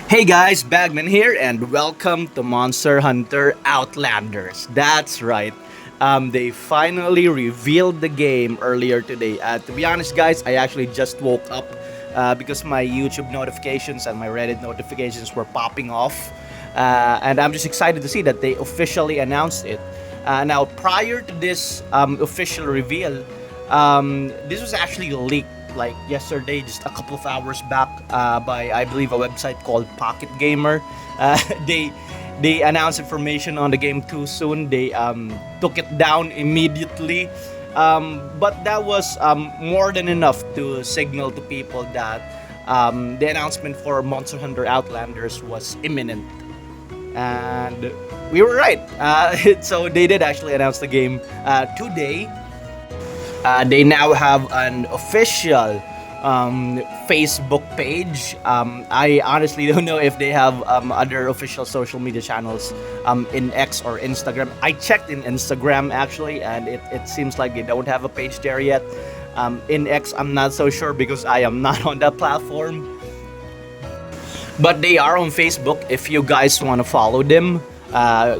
Hey guys, Bagman here, and welcome to Monster Hunter Outlanders. That's right. They finally revealed the game earlier today. To be honest, guys, I actually just woke up because my YouTube notifications and my Reddit notifications were popping off. And I'm just excited to see that they officially announced it. Now, prior to this official reveal, this was actually leaked like yesterday, just a couple of hours back, by I believe a website called Pocket Gamer. Uh, they they announced information on the game too soon. They took it down immediately, but that was more than enough to signal to people that the announcement for Monster Hunter Outlanders was imminent, and we were right. So they did actually announce the game today. They now have an official Facebook page. I honestly don't know if they have other official social media channels in X or Instagram. I checked in Instagram actually, and it seems like they don't have a page there yet. In X, I'm not so sure because I am not on that platform. But they are on Facebook. If you guys want to follow them,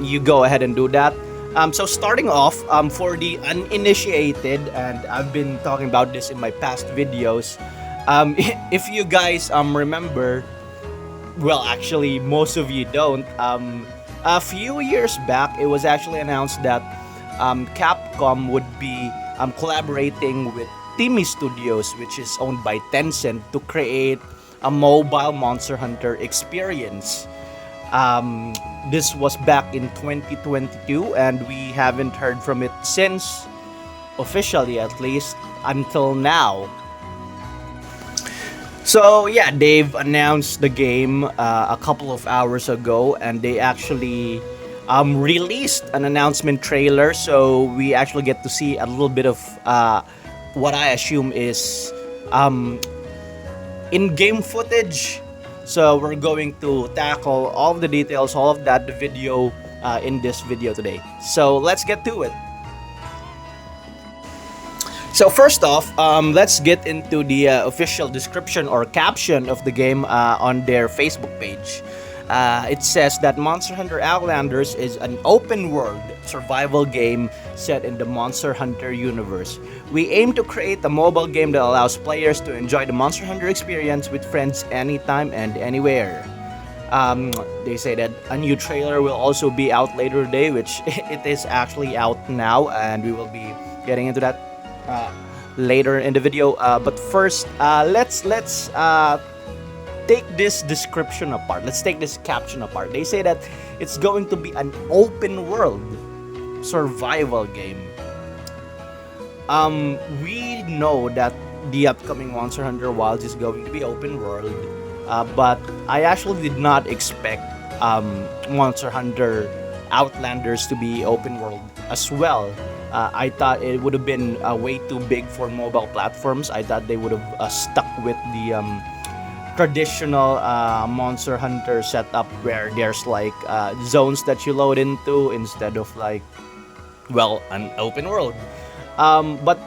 you go ahead and do that. So starting off, for the uninitiated, and I've been talking about this in my past videos. If you guys remember, well, actually, most of you don't. A few years back, it was actually announced that Capcom would be collaborating with Timmy Studios, which is owned by Tencent, to create a mobile Monster Hunter experience. Um, this was back in 2022, and we haven't heard from it since, officially at least, until now. So yeah, they've announced the game a couple of hours ago, and they actually released an announcement trailer. So we actually get to see a little bit of what I assume is um, in-game footage. So we're going to tackle all of the details, all of that, the video in this video today. So let's get to it. So first off, let's get into the official description or caption of the game on their Facebook page. It says that Monster Hunter Outlanders is an open world survival game set in the Monster Hunter universe. We aim to create a mobile game that allows players to enjoy the Monster Hunter experience with friends anytime and anywhere. They say that a new trailer will also be out later today, which it is actually out now, and we will be getting into that later in the video. But first, let's take this description apart. Let's take this caption apart. They say that it's going to be an open world survival game. We know that the upcoming Monster Hunter Wilds is going to be open world, but I actually did not expect Monster Hunter Outlanders to be open world as well. I thought it would have been way too big for mobile platforms. I thought they would have stuck with the traditional Monster Hunter setup where there's like zones that you load into instead of like, well, an open world. But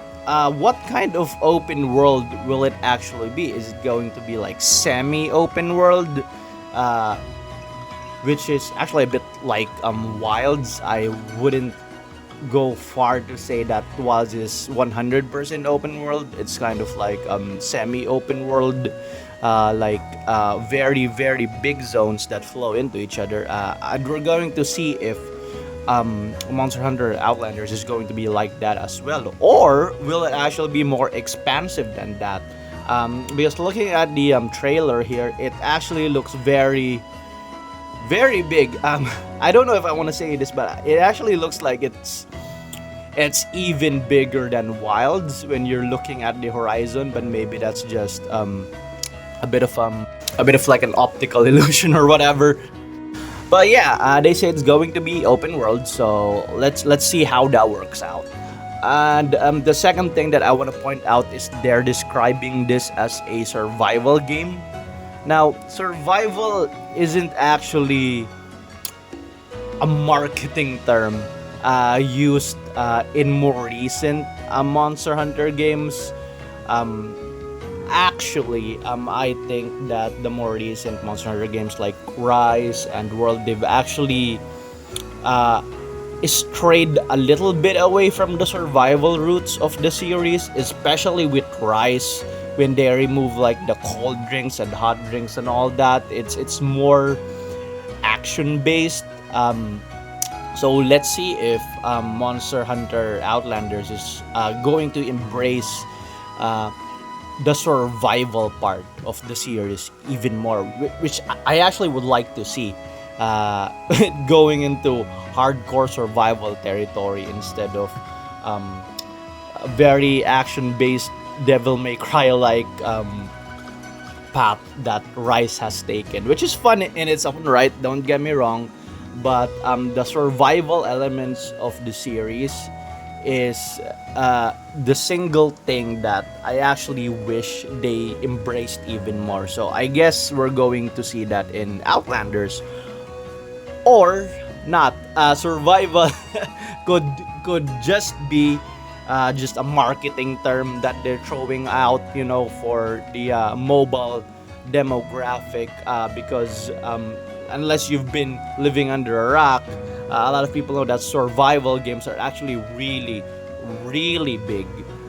what kind of open world will it actually be? Is it going to be like semi-open world, uh, which is actually a bit like Wilds? I wouldn't go far to say that Wilds is 100% open world. It's kind of like semi-open world, like very very big zones that flow into each other. And we're going to see if Monster Hunter Outlanders is going to be like that as well, or will it actually be more expansive than that? Because looking at the trailer here, it actually looks very, very big. I don't know if I want to say this, but it actually looks like it's even bigger than Wilds when you're looking at the horizon. But maybe that's just a bit of like an optical illusion or whatever. But yeah, they say it's going to be open world, so let's see how that works out. And the second thing that I want to point out is they're describing this as a survival game. Now, survival isn't actually a marketing term used in more recent Monster Hunter games. Um, actually, I think that the more recent Monster Hunter games like Rise and World, they've actually uh, strayed a little bit away from the survival roots of the series, especially with Rise. When they remove like the cold drinks and hot drinks and all that, it's more action based. So let's see if Monster Hunter Outlanders is going to embrace uh, the survival part of the series even more, which I actually would like to see, uh, going into hardcore survival territory instead of um, a very action-based Devil May Cry like path that Rise has taken, which is fun in its own right. Don't get me wrong, but the survival elements of the series is the single thing that I actually wish they embraced even more. So I guess we're going to see that in Outlanders, or not. Survival could could just be just a marketing term that they're throwing out, for the mobile demographic, because unless you've been living under a rock, a lot of people know that survival games are actually really, really big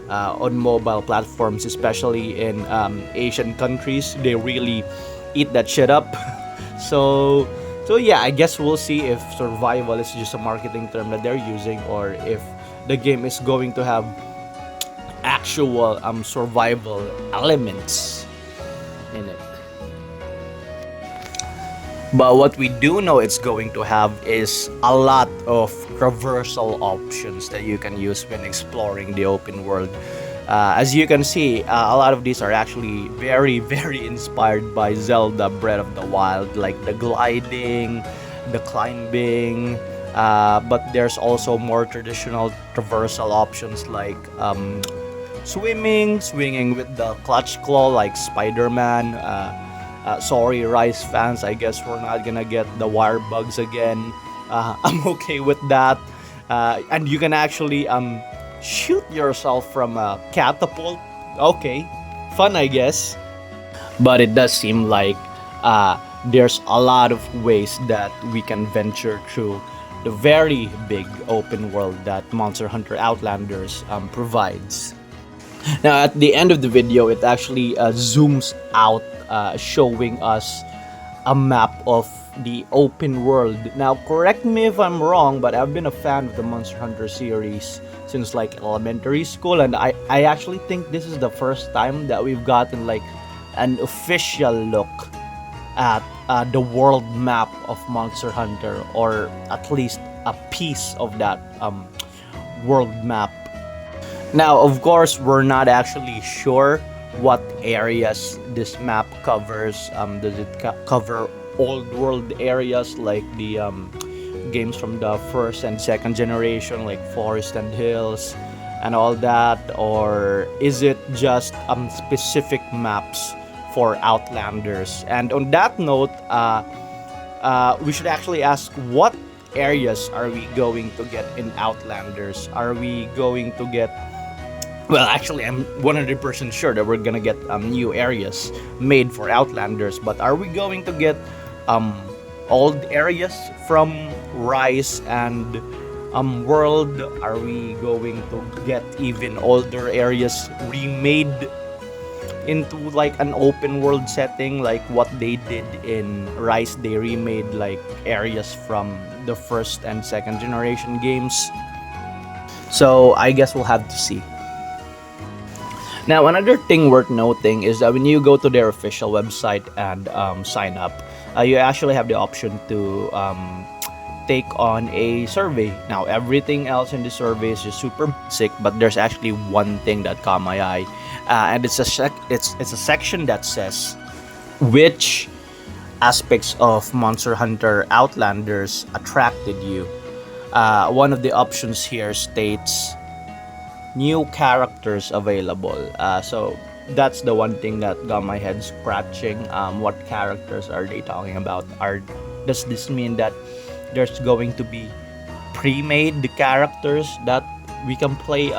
on mobile platforms, especially in Asian countries. They really eat that shit up. so, so yeah, I guess we'll see if survival is just a marketing term that they're using, or if the game is going to have actual survival elements in it. But what we do know it's going to have is a lot of traversal options that you can use when exploring the open world. As you can see, a lot of these are actually very, very inspired by Zelda Breath of the Wild, like the gliding, the climbing. But there's also more traditional traversal options like swimming, swinging with the clutch claw like Spider-Man. Sorry, Rise fans, I guess we're not gonna get the wire bugs again. I'm okay with that. And you can actually shoot yourself from a catapult. Okay, fun, I guess. But it does seem like there's a lot of ways that we can venture through the very big open world that Monster Hunter Outlanders provides. Now, at the end of the video, it actually zooms out, showing us a map of the open world. Now, correct me if I'm wrong, but I've been a fan of the Monster Hunter series since like elementary school, and I actually think this is the first time that we've gotten like an official look at the world map of Monster Hunter, or at least a piece of that world map. Now, of course, we're not actually sure what areas this map covers. Does it cover old world areas like the games from the first and second generation, like Forest and Hills and all that? Or is it just specific maps for Outlanders? And on that note, we should actually ask, what areas are we going to get in Outlanders? Are we going to get, well, actually, I'm 100% sure that we're gonna get new areas made for Outlanders, but are we going to get old areas from Rise and World? Are we going to get even older areas remade into like an open world setting, like what they did in Rise? They remade like areas from the first and second generation games. So I guess we'll have to see. Now, another thing worth noting is that when you go to their official website and sign up, you actually have the option to take on a survey. Now, everything else in the survey is just super basic, but there's actually one thing that caught my eye, and it's a section that says which aspects of Monster Hunter Outlanders attracted you. One of the options here states new characters available. So that's the one thing that got my head scratching. What characters are they talking about? Does this mean that there's going to be pre-made characters that we can play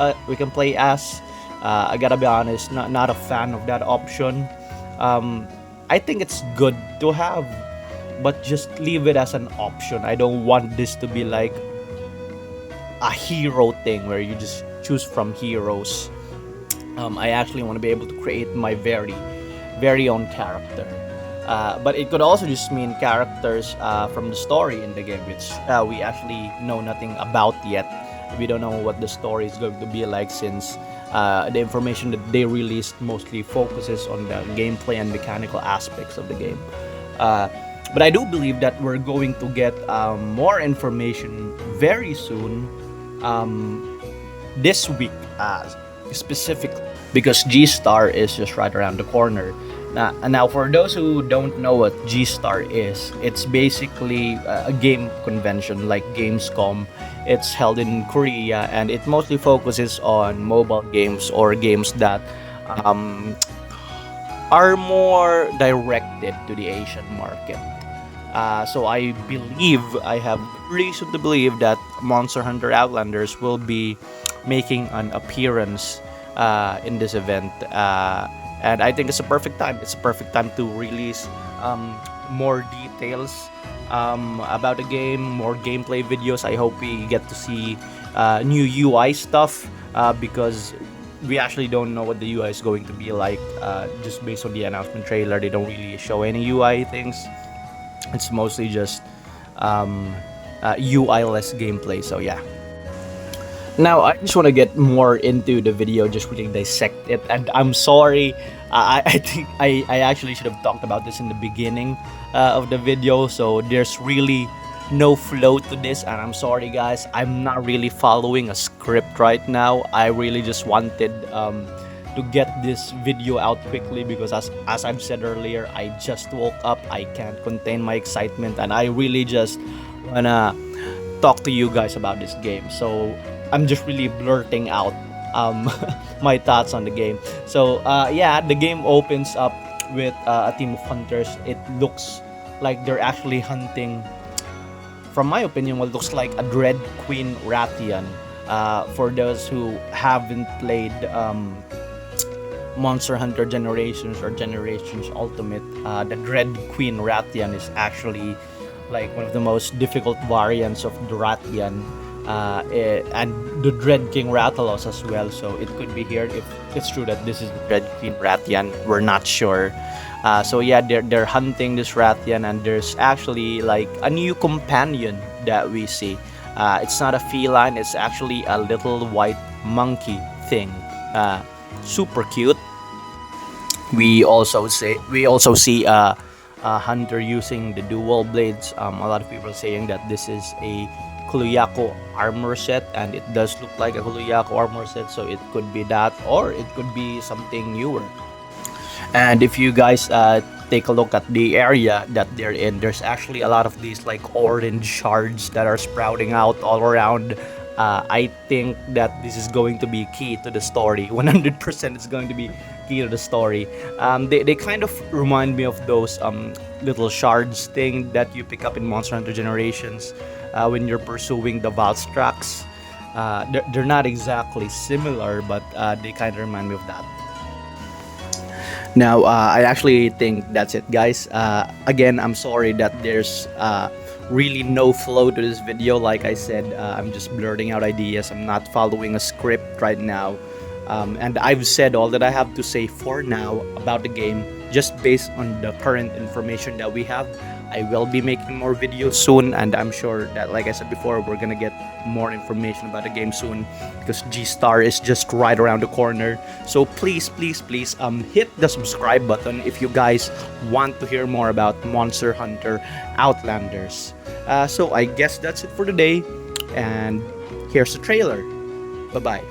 as? I gotta be honest, not a fan of that option. Um, I think it's good to have, but just leave it as an option. I don't want this to be like a hero thing where you just choose from heroes. I actually want to be able to create my very own character. But it could also just mean characters from the story in the game, which we actually know nothing about yet. We don't know what the story is going to be like, since the information that they released mostly focuses on the gameplay and mechanical aspects of the game. Uh, but I do believe that we're going to get more information very soon, this week, specifically, because G Star is just right around the corner. Now, for those who don't know what G Star is, it's basically a game convention like Gamescom. It's held in Korea, and it mostly focuses on mobile games or games that um, are more directed to the Asian market. So I have reason to believe that Monster Hunter Outlanders will be making an appearance in this event. And I think it's a perfect time. It's a perfect time to release more details about the game, more gameplay videos. I hope we get to see new UI stuff, because we actually don't know what the UI is going to be like. Just based on the announcement trailer, they don't really show any UI things. It's mostly just UI-less gameplay. So yeah. Now I just want to get more into the video, just really dissect it. And I'm sorry, I think I actually should have talked about this in the beginning of the video. So there's really no flow to this, and I'm sorry guys. I'm not really following a script right now. I really just wanted to get this video out quickly, because as I've said earlier, I just woke up. I can't contain my excitement, and I really just wanna talk to you guys about this game. So I'm just really blurting out my thoughts on the game. So yeah, the game opens up with a team of hunters. It looks like they're actually hunting, from my opinion, what looks like a Dread Queen Rathian. For those who haven't played Monster Hunter Generations or Generations Ultimate, the Dread Queen Rathian is actually like one of the most difficult variants of the Rathian, and the Dread King Rathalos as well. So it could be here if it's true that this is Dread Queen Rathian. We're not sure. So yeah, they're hunting this Rathian, and there's actually like a new companion that we see. It's not a feline; it's actually a little white monkey thing. Super cute. We also see a hunter using the dual blades. A lot of people are saying that this is a Kuluyako armor set, and it does look like a Kuluyako armor set. So it could be that, or it could be something newer. And if you guys take a look at the area that they're in, there's actually a lot of these like orange shards that are sprouting out all around. I think that this is going to be key to the story. 100% it's going to be key to the story. They kind of remind me of those little shards thing that you pick up in Monster Hunter Generations when you're pursuing the Valstrax. They're not exactly similar, but they kind of remind me of that. Now, I actually think that's it, guys. Again, I'm sorry that there's really no flow to this video. Like I said, I'm just blurting out ideas. I'm not following a script right now. And I've said all that I have to say for now about the game, just based on the current information that we have. I will be making more videos soon, and I'm sure that, like I said before, we're gonna get more information about the game soon, because G-Star is just right around the corner. So please hit the subscribe button if you guys want to hear more about Monster Hunter Outlanders. So I guess that's it for today, and here's the trailer. Bye bye.